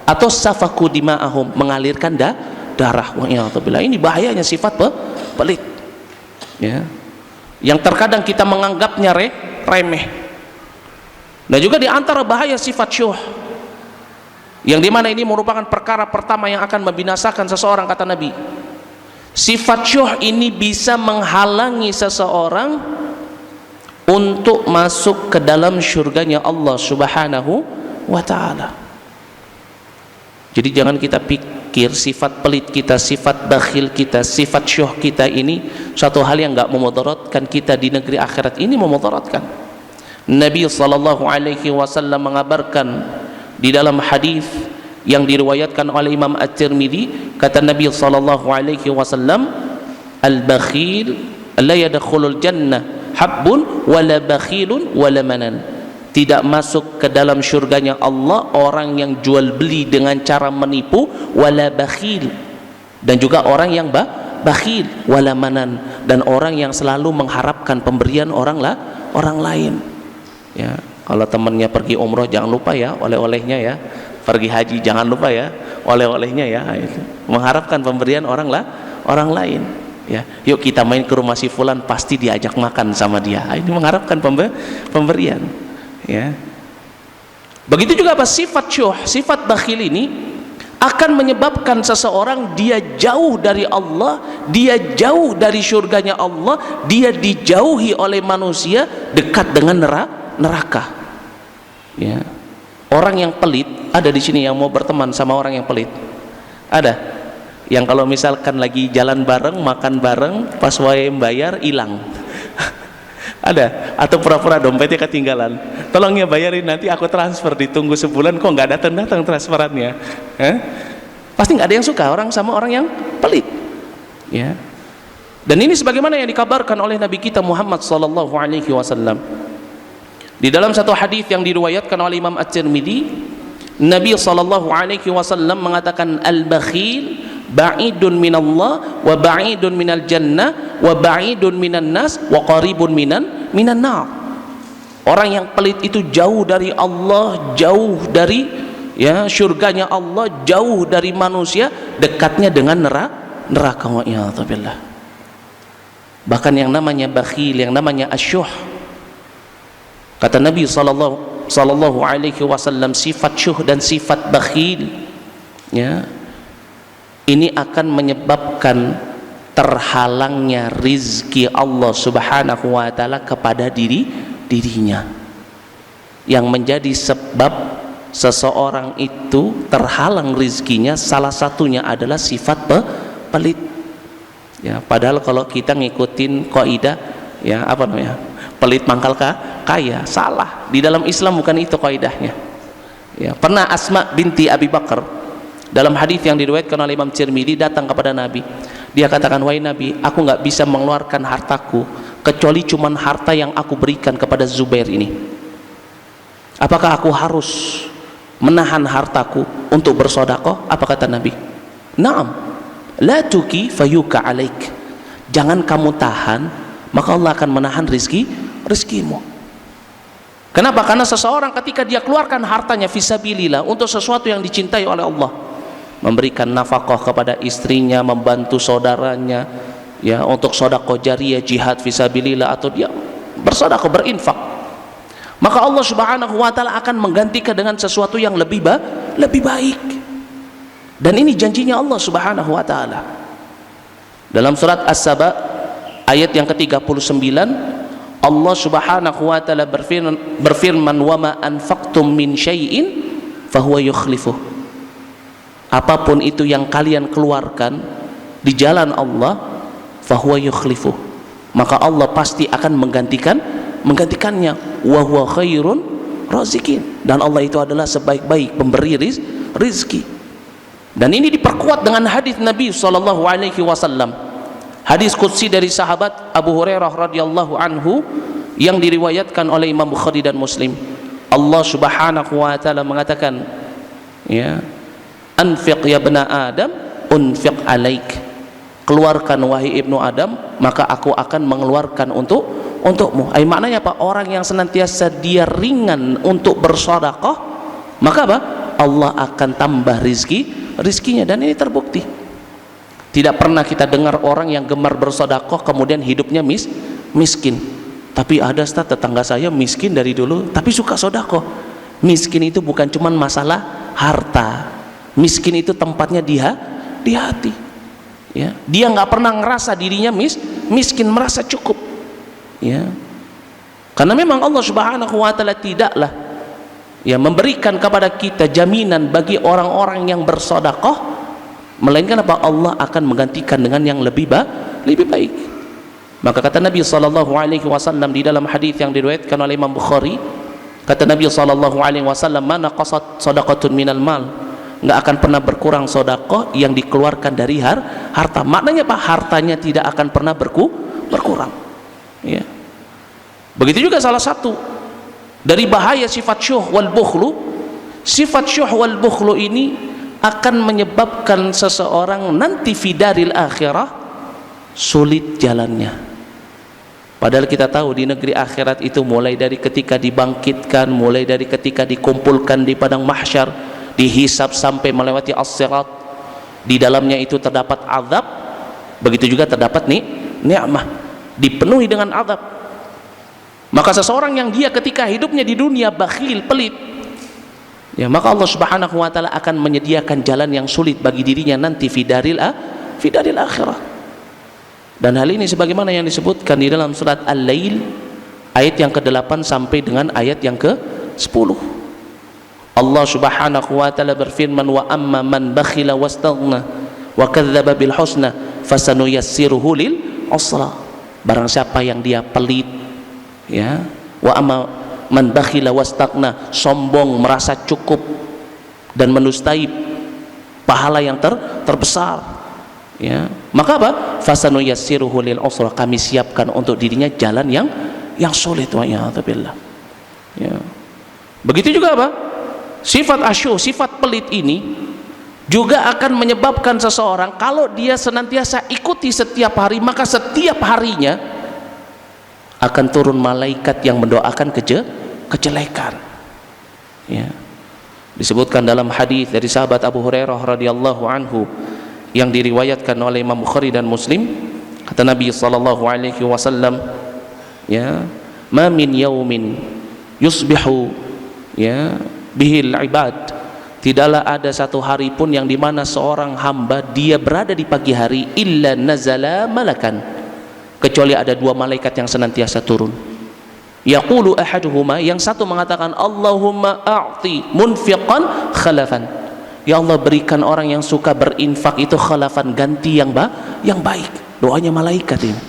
atau safaku dima'ahum, mengalirkan darah. Wa iyadzubillah. Ini bahayanya sifat pelit, ya, yang terkadang kita menganggapnya remeh. Dan juga di antara bahaya sifat syuh, yang dimana ini merupakan perkara pertama yang akan membinasakan seseorang, kata Nabi, sifat syuh ini bisa menghalangi seseorang untuk masuk ke dalam syurganya Allah Subhanahu wa ta'ala. Jadi jangan kita kikir, sifat pelit kita, sifat bakhil kita, sifat syuh kita ini suatu hal yang enggak memudaratkan kita di negeri akhirat ini, memudaratkan. Nabi sallallahu alaihi wasallam mengabarkan di dalam hadis yang diriwayatkan oleh Imam At-Tirmidzi, kata Nabi sallallahu alaihi wasallam, al-bakhil la yadkhulul jannah habbun wala bakhilun wala manan. Tidak masuk ke dalam syurganya Allah orang yang jual beli dengan cara menipu, wala bakhil, dan juga orang yang bakhil, wala manan, dan orang yang selalu mengharapkan pemberian orang lain. Ya, kalau temannya pergi umroh jangan lupa ya oleh-olehnya ya, pergi haji jangan lupa ya oleh-olehnya ya, itu mengharapkan pemberian orang lain. Ya, yuk kita main ke rumah si fulan pasti diajak makan sama dia, ini mengharapkan pemberian. Ya, begitu juga apa sifat syuh, sifat bakhil ini akan menyebabkan seseorang dia jauh dari Allah, dia jauh dari syurganya Allah, dia dijauhi oleh manusia, dekat dengan neraka. Ya, orang yang pelit ada di sini yang mau berteman sama orang yang pelit? Ada yang kalau misalkan lagi jalan bareng, makan bareng, pas wae bayar hilang? Ada? Atau pura-pura dompetnya ketinggalan, tolong ya bayarin nanti aku transfer, ditunggu sebulan kok nggak datang transferannya. Pasti nggak ada yang suka orang sama orang yang pelit. Ya, dan ini sebagaimana yang dikabarkan oleh Nabi kita Muhammad sallallahu alaihi wasallam di dalam satu hadis yang diriwayatkan oleh Imam At-Tirmidzi. Nabi sallallahu alaihi wasallam mengatakan, al-bakhil ba'idun minallah wa ba'idun minal jannah wa ba'idun minan nas wa qaribun minan nar. Orang yang pelit itu jauh dari Allah, jauh dari syurganya Allah, jauh dari manusia, dekatnya dengan neraka. Wa'iyadzubillah. Bahkan yang namanya bakhil, yang namanya asyuh, kata Nabi sallallahu alaihi wasallam, sifat syuh dan sifat bakhil, ya, ini akan menyebabkan terhalangnya rizki Allah subhanahu wa ta'ala kepada dirinya, yang menjadi sebab seseorang itu terhalang rizkinya. Salah satunya adalah sifat pelit. Ya, padahal kalau kita ngikutin kaidah, ya apa namanya, pelit mangkal kaya, salah. Di dalam Islam bukan itu kaidahnya. Ya, pernah Asma binti Abi Bakar dalam hadis yang diriwayatkan oleh Imam Tirmidzi datang kepada Nabi. Dia katakan, wahai Nabi, aku nggak bisa mengeluarkan hartaku kecuali cuman harta yang aku berikan kepada Zubair ini. Apakah aku harus menahan hartaku untuk bersedekah? Apa kata Nabi? Naam, la tuki fayuka alaik. Jangan kamu tahan, maka Allah akan menahan rizkimu. Kenapa? Karena seseorang ketika dia keluarkan hartanya fisabilillah untuk sesuatu yang dicintai oleh Allah, memberikan nafkah kepada istrinya, membantu saudaranya, ya, untuk sedekah jariyah, jihad fisabilillah, atau dia bersedekah, berinfak, maka Allah subhanahu wa ta'ala akan menggantikan dengan sesuatu yang lebih baik. Dan ini janjinya Allah subhanahu wa ta'ala dalam surat As-Saba ayat yang ke-39. Allah subhanahu wa ta'ala berfirman, wa ma anfaqtum min syai'in fahuwa yukhlifuh. Apapun itu yang kalian keluarkan di jalan Allah, fahuwa yukhlifuh, maka Allah pasti akan menggantikannya. Wa huwa khairun razikin, dan Allah itu adalah sebaik-baik pemberi rizki. Dan ini diperkuat dengan hadis Nabi sallallahu alaihi wasallam, hadis qudsi dari sahabat Abu Hurairah radhiyallahu anhu yang diriwayatkan oleh Imam Bukhari dan Muslim. Allah subhanahu wa ta'ala mengatakan, ya, anfiq ya bna Adam unfiq alaik. Keluarkan wahai ibnu Adam, maka aku akan mengeluarkan untukmu. Maknanya apa? Orang yang senantiasa dia ringan untuk bersedekah, maka apa? Allah akan tambah rizkinya. Dan ini terbukti. Tidak pernah kita dengar orang yang gemar bersedekah kemudian hidupnya miskin. Tapi ada tetangga saya miskin dari dulu tapi suka sedekah. Miskin itu bukan cuma masalah harta. Miskin itu tempatnya di hati. Ya, dia nggak pernah ngerasa dirinya miskin, merasa cukup. Ya, karena memang Allah subhanahu wa ta'ala tidaklah memberikan kepada kita jaminan bagi orang-orang yang bersedekah melainkan apa? Allah akan menggantikan dengan yang lebih baik. Maka kata Nabi SAW di dalam hadis yang diriwayatkan oleh Imam Bukhari, kata Nabi SAW, mana qasat sadaqatun minal mal, nggak akan pernah berkurang sedekah yang dikeluarkan dari harta. Maknanya apa? Hartanya tidak akan pernah berkurang. Ya. Begitu juga salah satu dari bahaya sifat syuh wal bukhlu, sifat syuh wal bukhlu ini akan menyebabkan seseorang nanti fidaril akhirah sulit jalannya. Padahal kita tahu di negeri akhirat itu mulai dari ketika dibangkitkan, mulai dari ketika dikumpulkan di padang mahsyar, dihisab sampai melewati as-sirat, di dalamnya itu terdapat azab, begitu juga terdapat nikmah, dipenuhi dengan azab. Maka seseorang yang dia ketika hidupnya di dunia bakhil, pelit, ya, maka Allah Subhanahu wa taala akan menyediakan jalan yang sulit bagi dirinya nanti fidaril akhirah. Dan hal ini sebagaimana yang disebutkan di dalam surat Al-Lail ayat yang ke-8 sampai dengan ayat yang ke-10. Allah Subhanahu wa taala berfirman, wa amma man bakhila wastaghna wa kadzdzaba bil husna fasanuyassiruhu lil usra. Barang siapa yang dia pelit, ya, wa amma man bakhila wastaghna, sombong, merasa cukup dan menustai pahala yang terbesar, ya, maka apa? Fasanuyassiruhu lil usra, kami siapkan untuk dirinya jalan yang sulit, wa ya'udzubillah. Ya. Begitu juga apa? Sifat asyuh, sifat pelit ini juga akan menyebabkan seseorang kalau dia senantiasa ikuti setiap hari, maka setiap harinya akan turun malaikat yang mendoakan kejelekan. Ya. Disebutkan dalam hadis dari sahabat Abu Hurairah radhiyallahu anhu yang diriwayatkan oleh Imam Bukhari dan Muslim, kata Nabi sallallahu alaihi wasallam, ya, ma min yaumin yusbihu, ya, bihil ibad, tidaklah ada satu hari pun yang dimana seorang hamba dia berada di pagi hari, illa nazala malakan, kecuali ada dua malaikat yang senantiasa turun. Yaqulu ahaduhuma, yang satu mengatakan, Allahumma a'ti munfiqan khalafan, ya Allah berikan orang yang suka berinfak itu khalafan, ganti yang baik. Doanya malaikat ini.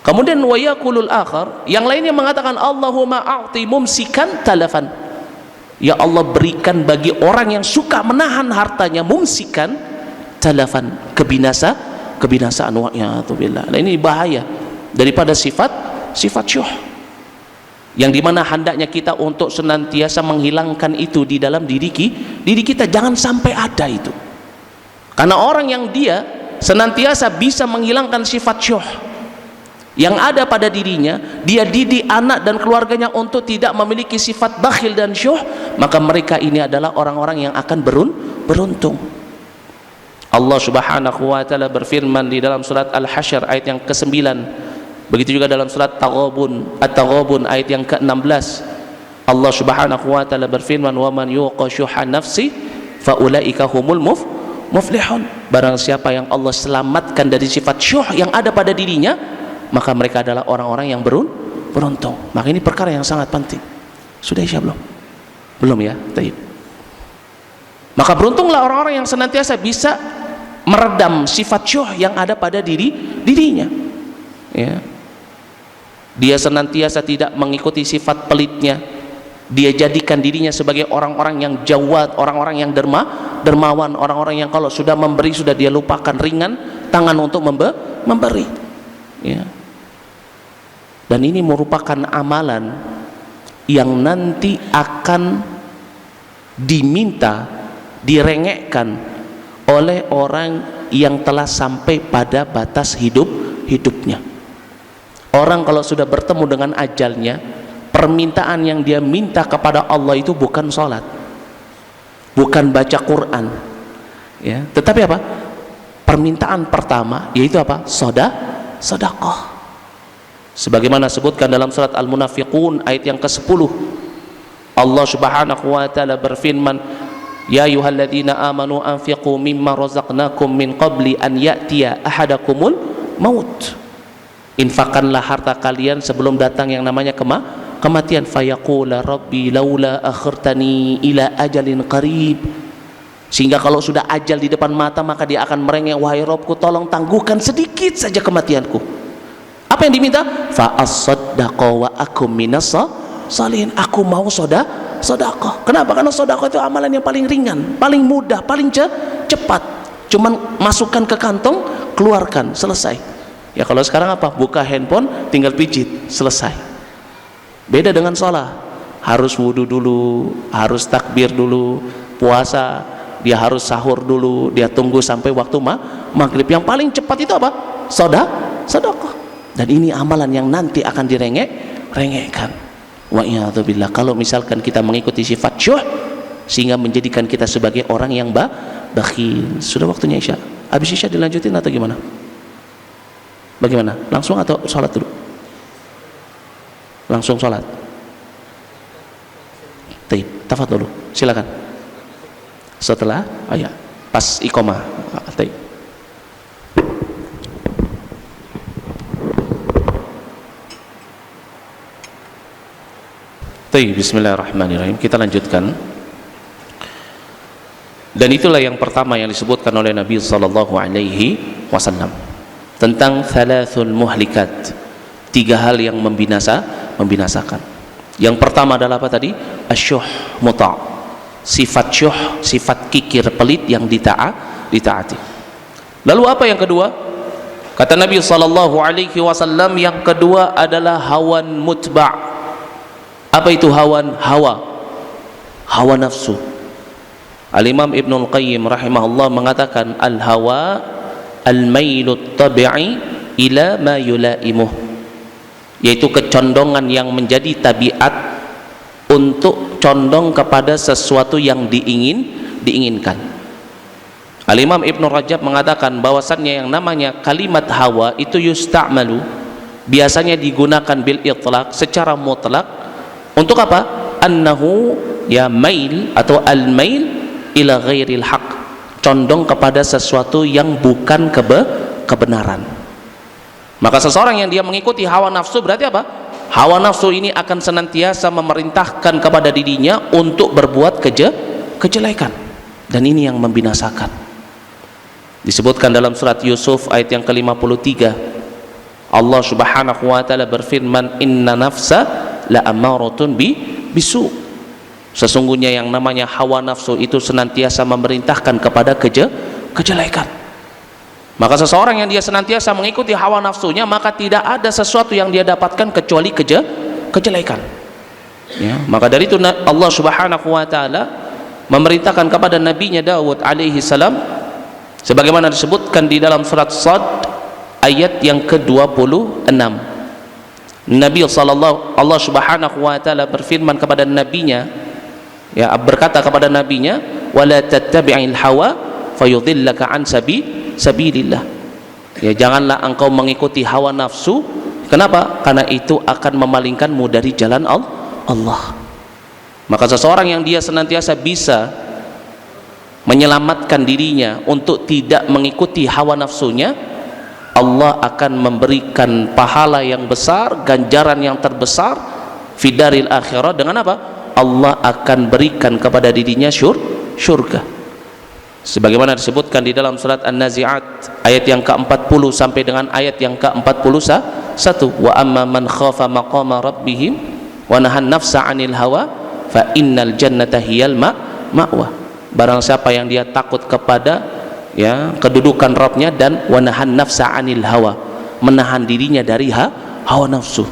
Kemudian wa yaqulul akhar, yang lainnya mengatakan, Allahumma a'ti mumsikan talafan, ya Allah berikan bagi orang yang suka menahan hartanya, mumsikan talafan, kebinasaan, wa ya'udzubillah. Nah, ini bahaya daripada sifat syuh, yang dimana hendaknya kita untuk senantiasa menghilangkan itu di dalam diri kita, jangan sampai ada itu. Karena orang yang dia senantiasa bisa menghilangkan sifat syuh yang ada pada dirinya, dia didik anak dan keluarganya untuk tidak memiliki sifat bakhil dan syuh, maka mereka ini adalah orang-orang yang akan beruntung. Allah Subhanahu wa taala berfirman di dalam surat Al-Hasyr ayat yang ke-9, begitu juga dalam surat At-Taghabun ayat yang ke-16, Allah Subhanahu wa taala berfirman, wa man yuqa syuha nafsi fa ulaika humul muflihun, barang siapa yang Allah selamatkan dari sifat syuh yang ada pada dirinya, maka mereka adalah orang-orang yang beruntung. Maka ini perkara yang sangat penting. Sudah isya belum ya? Baik. Maka beruntunglah orang-orang yang senantiasa bisa meredam sifat syuh yang ada pada dirinya, ya. Dia senantiasa tidak mengikuti sifat pelitnya, dia jadikan dirinya sebagai orang-orang yang jawad, orang-orang yang dermawan, orang-orang yang kalau sudah memberi sudah dia lupakan, ringan tangan untuk memberi, ya. Dan ini merupakan amalan yang nanti akan diminta, direngekkan oleh orang yang telah sampai pada batas hidupnya. Orang kalau sudah bertemu dengan ajalnya, permintaan yang dia minta kepada Allah itu bukan sholat, bukan baca Quran, ya, tetapi apa? Permintaan pertama yaitu apa? Sedekah. Sebagaimana sebutkan dalam surat Al-Munafiqun ayat yang ke-10, Allah Subhanahu wa taala berfirman, ya ayyuhalladzina amanu anfiqu mimma razaqnakum min qabli an ya'tiya ahadakumul maut. Infakkanlah harta kalian sebelum datang yang namanya kematian. Fayaqula rabbi laula akhirtani ila ajalin qarib, sehingga kalau sudah ajal di depan mata maka dia akan merengek, wahai Robku tolong tangguhkan sedikit saja kematianku. Apa yang diminta? Fa as-saddaqa wa akum minas salihin. Aku mau sedekah. Kenapa? Karena sedekah itu amalan yang paling ringan, paling mudah, paling cepat. Cuman masukkan ke kantong, keluarkan, selesai. Ya kalau sekarang apa? Buka handphone, tinggal pijit, selesai. Beda dengan sholat, harus wudhu dulu, harus takbir dulu. Puasa, dia harus sahur dulu, dia tunggu sampai waktu maghrib. Yang paling cepat itu apa? Sedekah. Dan ini amalan yang nanti akan direngekkan. Wa iyadzubillah. Kalau misalkan kita mengikuti sifat syuh sehingga menjadikan kita sebagai orang yang bakhil. Sudah waktunya Isya. Habis Isya dilanjutin atau gimana? Bagaimana? Langsung atau sholat dulu? Langsung sholat. Taib, tafadhol dulu. Silakan. Setelah ayat pas iqamah. Taib. Taib, bismillahirrahmanirrahim. Kita lanjutkan. Dan itulah yang pertama yang disebutkan oleh Nabi sallallahu alaihi wasallam tentang thalathul muhlikat, 3 hal yang membinasakan. Yang pertama adalah apa tadi? Asyuh muta', sifat syuh, sifat kikir pelit yang ditaati. Lalu apa yang kedua? Kata Nabi sallallahu alaihi wasallam, yang kedua adalah hawan mutba'. Apa itu hawa nafsu. Al-Imam Ibnul Qayyim rahimahullah mengatakan al-hawa al-mailut tabi'i ila ma yulaimuh, yaitu kecondongan yang menjadi tabiat untuk condong kepada sesuatu yang diinginkan. Al-Imam Ibnu Rajab mengatakan bahwasannya yang namanya kalimat hawa itu yusta'malu, biasanya digunakan bil itlaq, secara mutlak. Untuk apa? Annahu ya mail atau al-mail ila ghairil haq, condong kepada sesuatu yang bukan kebenaran. Maka seseorang yang dia mengikuti hawa nafsu berarti apa? Hawa nafsu ini akan senantiasa memerintahkan kepada dirinya untuk berbuat kejelekan, dan ini yang membinasakan. Disebutkan dalam surat Yusuf ayat yang ke-53, Allah subhanahu wa ta'ala berfirman, inna nafsa la ammaratun bisu. Sesungguhnya yang namanya hawa nafsu itu senantiasa memerintahkan kepada kejelekan. Maka seseorang yang dia senantiasa mengikuti hawa nafsunya, maka tidak ada sesuatu yang dia dapatkan kecuali kejelekan. Ya, maka dari itu Allah subhanahu wa ta'ala memerintahkan kepada nabinya Daud alaihi salam, sebagaimana disebutkan di dalam surat Sad ayat yang ke-26. Allah subhanahu wa ta'ala berfirman kepada nabinya, ya, berkata kepada nabinya, wala tattabi'il hawa fayudhillaka an sabilillah. Ya, janganlah engkau mengikuti hawa nafsu. Kenapa? Karena itu akan memalingkanmu dari jalan Allah. Maka seseorang yang dia senantiasa bisa menyelamatkan dirinya untuk tidak mengikuti hawa nafsunya, Allah akan memberikan pahala yang besar, ganjaran yang terbesar fidaril akhirah. Dengan apa? Allah akan berikan kepada dirinya syurga. Sebagaimana disebutkan di dalam surat An-Nazi'at ayat yang ke-40 sampai dengan ayat yang ke-41, wa amma man khafa maqama rabbihim wa nahan nafsa 'anil hawa fa innal jannata hiyal ma'wa. Barang siapa yang dia takut kepada ya kedudukan Rabbnya dan wa nahan nafsa 'anil hawa, menahan dirinya dari hawa nafsu,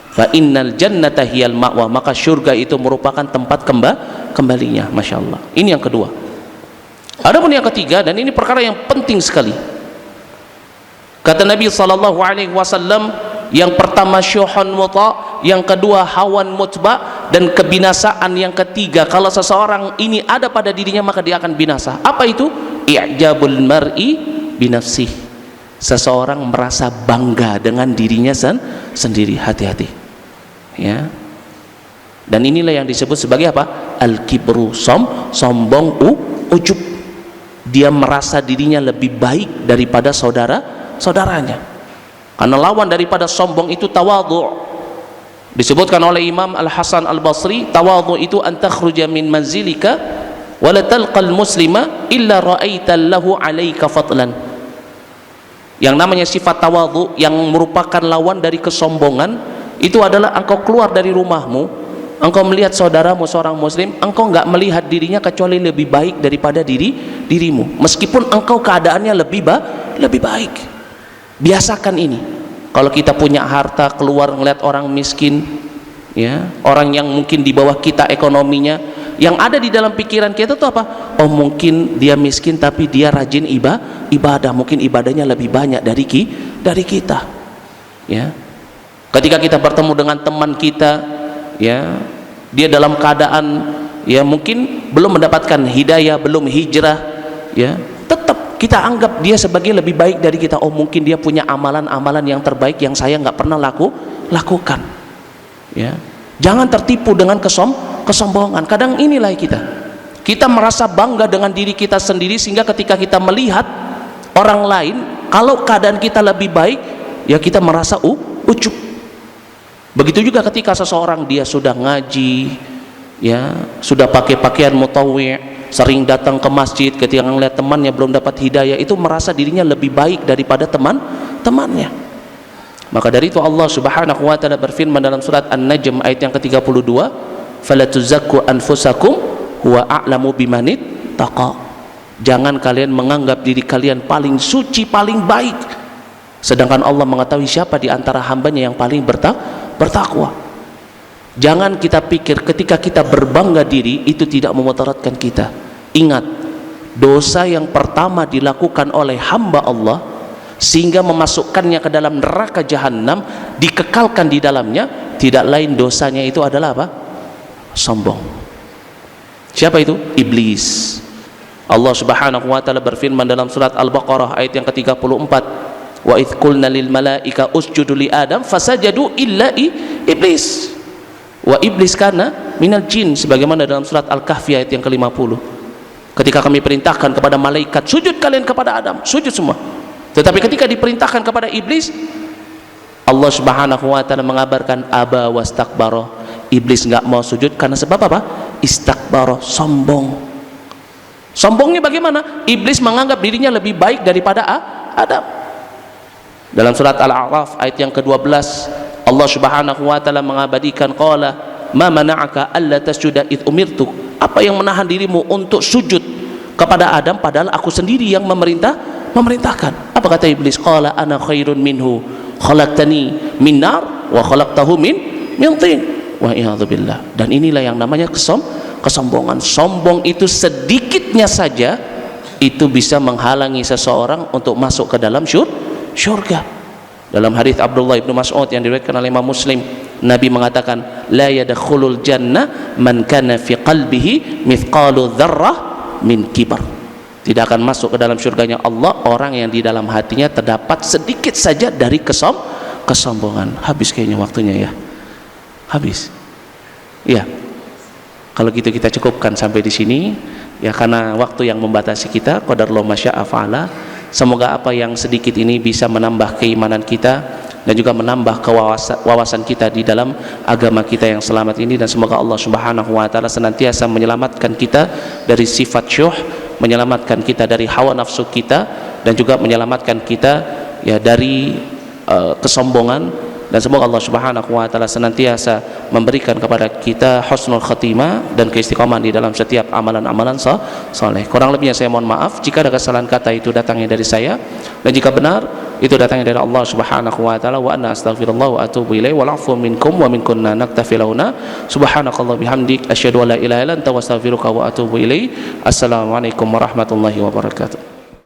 fa innal jannata hiyal ma'wa, maka syurga itu merupakan tempat kembalinya. Masya Allah. Ini yang kedua. Adapun yang ketiga, dan ini perkara yang penting sekali, kata Nabi sallallahu alaihi wasallam, yang pertama syuhun muta', yang kedua hawan mutba', dan kebinasaan yang ketiga kalau seseorang ini ada pada dirinya maka dia akan binasa. Apa itu? I'jabul mar'i binafsih, seseorang merasa bangga dengan dirinya sendiri. Hati-hati ya. Dan inilah yang disebut sebagai apa? Al-kibru, sombong, ujub. Dia merasa dirinya lebih baik daripada saudaranya. Karena lawan daripada sombong itu tawadhu'. Disebutkan oleh Imam Al-Hasan Al-Basri, tawadhu' itu an takhruja min manzilika wala talqal muslima illa ra'aita lahu 'alaika fadlan. Yang namanya sifat tawadhu yang merupakan lawan dari kesombongan itu adalah engkau keluar dari rumahmu, engkau melihat saudaramu seorang muslim, engkau enggak melihat dirinya kecuali lebih baik daripada dirimu, meskipun engkau keadaannya lebih baik. Biasakan ini. Kalau kita punya harta, keluar ngeliat orang miskin, ya, orang yang mungkin di bawah kita ekonominya, yang ada di dalam pikiran kita tuh apa? Oh, mungkin dia miskin tapi dia rajin ibadah, mungkin ibadahnya lebih banyak dari kita. Ya. Ketika kita bertemu dengan teman kita, ya, dia dalam keadaan ya mungkin belum mendapatkan hidayah, belum hijrah, ya, tetap kita anggap dia sebagai lebih baik dari kita. Oh, mungkin dia punya amalan-amalan yang terbaik yang saya nggak pernah lakukan. Ya. Jangan tertipu dengan kesombongan. Kadang inilah kita merasa bangga dengan diri kita sendiri, sehingga ketika kita melihat orang lain kalau keadaan kita lebih baik, ya kita merasa ujub. Begitu juga ketika seseorang dia sudah ngaji, ya, sudah pakai pakaian mutawwi', sering datang ke masjid, ketika melihat temannya belum dapat hidayah, itu merasa dirinya lebih baik daripada temannya. Maka dari itu Allah Subhanahu wa taala berfirman dalam surat An-Najm ayat yang ke-32, "Fala tuzakku anfusakum huwa a'lamu bimanit taqa." Jangan kalian menganggap diri kalian paling suci, paling baik, sedangkan Allah mengetahui siapa di antara hambanya yang paling bertakwa. Jangan kita pikir ketika kita berbangga diri itu tidak memudaratkan kita. Ingat, dosa yang pertama dilakukan oleh hamba Allah sehingga memasukkannya ke dalam neraka jahanam, dikekalkan di dalamnya, tidak lain dosanya itu adalah apa? Sombong. Siapa itu? Iblis. Allah Subhanahu wa taala berfirman dalam surat Al-Baqarah ayat yang ke-34, "Wa idz qulna lil malaika usjudu li Adam fasajadu illa iblis." Wa iblis kana minal jin, sebagaimana dalam surat Al-Kahfi ayat yang ke-50. Ketika kami perintahkan kepada malaikat, sujud kalian kepada Adam, sujud semua. Tetapi ketika diperintahkan kepada iblis, Allah Subhanahu wa taala mengabarkan aba wastakbara. Iblis enggak mau sujud karena sebab apa? Istakbara, sombong. Sombongnya bagaimana? Iblis menganggap dirinya lebih baik daripada Adam. Dalam surat Al-A'raf ayat yang ke-12, Allah Subhanahu wa taala mengabadikan, qala ma mana'aka alla tasjuda id umirtu. Apa yang menahan dirimu untuk sujud kepada Adam padahal aku sendiri yang memerintahkan? Apa kata iblis? Qala ana khairun minhu khalaqtani min nar wa khalaqtahu min tin. Wa a'udzubillah. Dan inilah yang namanya kesombongan. Sombong itu sedikitnya saja itu bisa menghalangi seseorang untuk masuk ke dalam syurga. Dalam hadis Abdullah bin Mas'ud yang diriwayatkan oleh Imam Muslim, Nabi mengatakan, la yadkhulul jannah man kana fi qalbihi mithqalu dzarrah min kibar. Tidak akan masuk ke dalam syurganya Allah orang yang di dalam hatinya terdapat sedikit saja dari kesombongan. Habis kayaknya waktunya ya. Habis. Ya. Kalau gitu kita cukupkan sampai di sini ya, karena waktu yang membatasi kita. Qadarullah masya'a fa'ala. Semoga apa yang sedikit ini bisa menambah keimanan kita dan juga menambah wawasan kita di dalam agama kita yang selamat ini, dan semoga Allah Subhanahu wa taala senantiasa menyelamatkan kita dari sifat syuh, menyelamatkan kita dari hawa nafsu kita, dan juga menyelamatkan kita ya dari kesombongan. Dan semoga Allah Subhanahu wa taala senantiasa memberikan kepada kita husnul khatimah dan keistiqomahan di dalam setiap amalan-amalan saleh. Kurang lebihnya saya mohon maaf jika ada kesalahan kata itu datangnya dari saya, dan jika benar itu datangnya dari Allah Subhanahu wa taala. Wa anna astaghfirullah wa atubu ilaihi wal afu minkum wa min kunna naktafi launa subhanakallah bihamdik asyhadu an la ilaha illa anta wa astaghfiruka wa atubu ilaihi. Assalamualaikum warahmatullahi wabarakatuh.